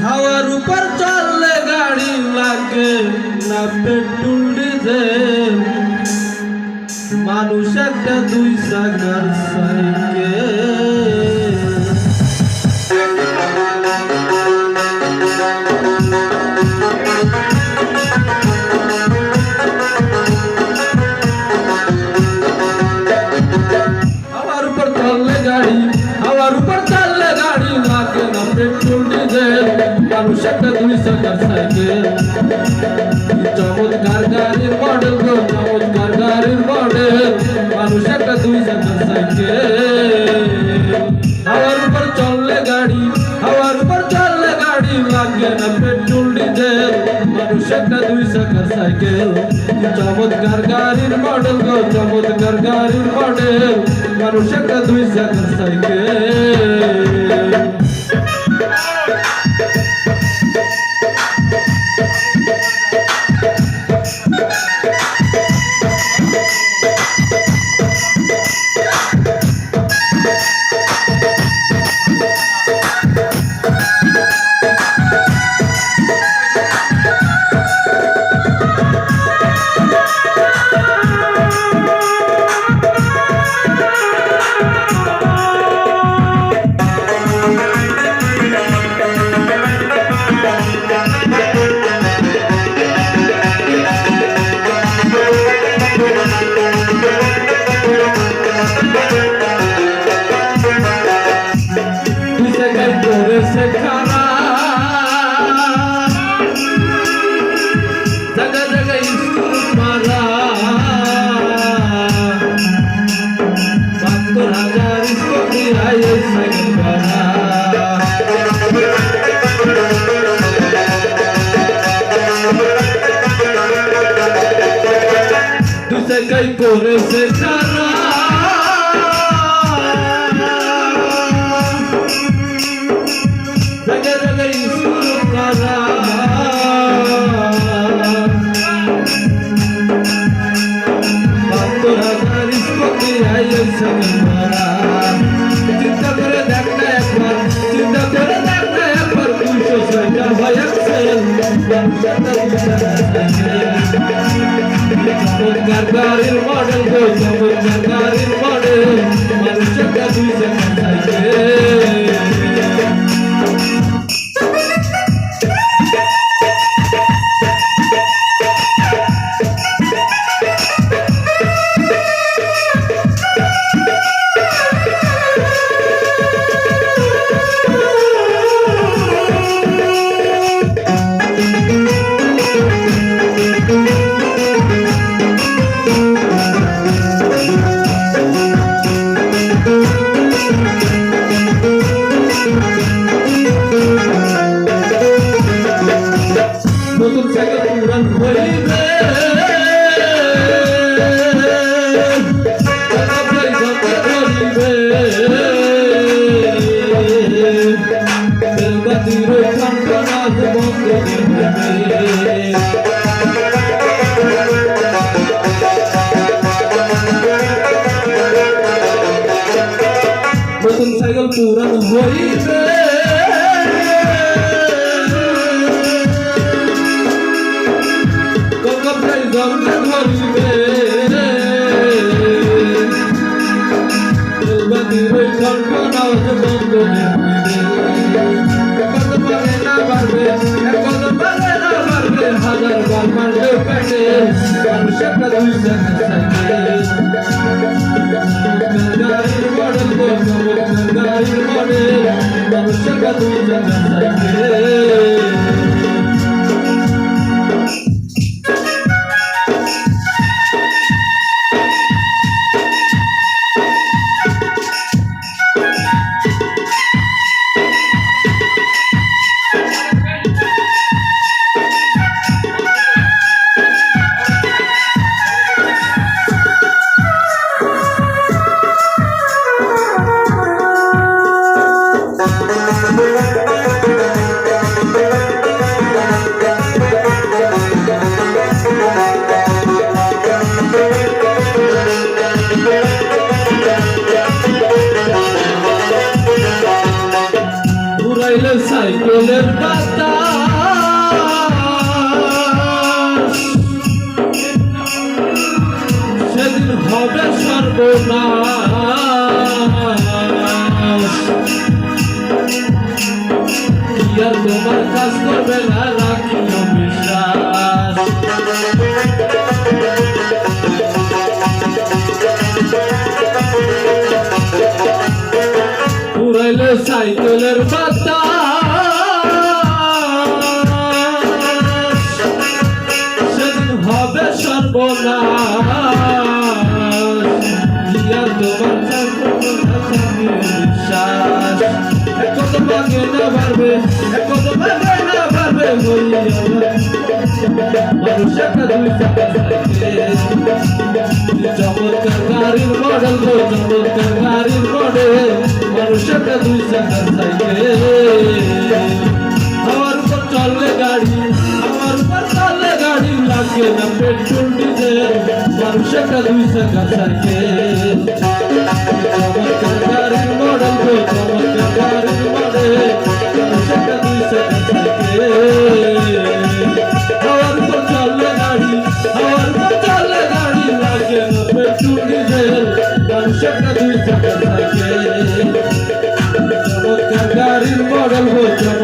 হাওয়ার উপর চললে গাড়ি লাগে না পেট্রোল ডিজেল, মানুষ একটা দুই চাকার সাইকেল। হাওয়ার উপর চললে গাড়ি, হাওয়ার উপর চললে গাড়ি লাগে না পেট্রোল ডিজেল, মানুষ একটা দুই চাকার সাইকেল। চমৎকার গাড়ির মডেল গো, চমৎকার গাড়ির মডেল, মানুষ একটা দুই চাকার সাইকেল। হাওয়ার উপর চললে গাড়ি, হাওয়ার উপর চললে গাড়ি লাগে না পেট্রোল ডিজেল, মানুষ একটা দুই চাকার সাইকেল। চমৎকার গাড়ির মডেল গো, চমৎকার গাড়ির মডেল, মানুষ একটা দুই চাকার সাইকেল। जगह जगह स्कूल मारा 70,000 स्कूल दिया साइकिल वाला। तुझे कई कोरे से खाना जगह जगह स्कूल मारा 70,000 स्कूल दिया साइकिल वाला। चिंता करे देखना एक बार, चिंता करे देखना एक बार, 200 भाई अक्सर चमत्कार गाड़िर मॉडल गो, चमत्कार गाड़िर मॉडल, মানুষ একটা দুই চাকার সাইকেল। নতুন সাইকেল পুরান হইবে, বেলবাতির ঠান্ডা বন্ধ দিবে। নতুন সাইকেল পুরান হইবে, জমতে ধরিবে, বেলবাতির ঠান্ডা বন্ধ দিবে। কত পারে না পারবে, কত পারে না পারবে, হাজার বার মারবে পেটে, মানুষ একটা দুই চাকার সাইকেল। গাড়ির মডেল গো, চমৎকার গাড়ির মডেল, মানুষ একটা দুই চাকার সাইকেল। পুরাইলে সাইকেলের বাতাস সেদিন হবে সর্বনাশ কি আর তোমার কাজ করবে না রাখিও বিশ্বাস পুরাইলে সাইকেলের বাতাস সেদিন হবে সর্বনাশ কি আর তোমার কাজ করবে না রাখিও বিশ্বাস কত ভাগে না পারবে কত ভাগে না পারবে মানুষ একটা দুই চাকা সাইকেল চমৎকার গাড়ির মডেল গো চমৎকার গাড়ির মডেল মানুষ একটা দুই চাকা সাইকেল আমার উপর চললে গাড়ি আমার উপর চললে গাড়ি লাগে না পেট্রোল ডিজেল মানুষ একটা দুই চাকা সাইকেল চমৎকার গাড়ির মডেল গো চমৎকার গাড়ির মডেল মানুষ একটা দুই চাকা সাইকেল আমার উপর চললে গাড়ি আমার উপর চললে গাড়ি লাগে না পেট্রোল ডিজেল মানুষ একটা দুই চাকা সাইকেল চমৎকার গাড়ির মডেল গো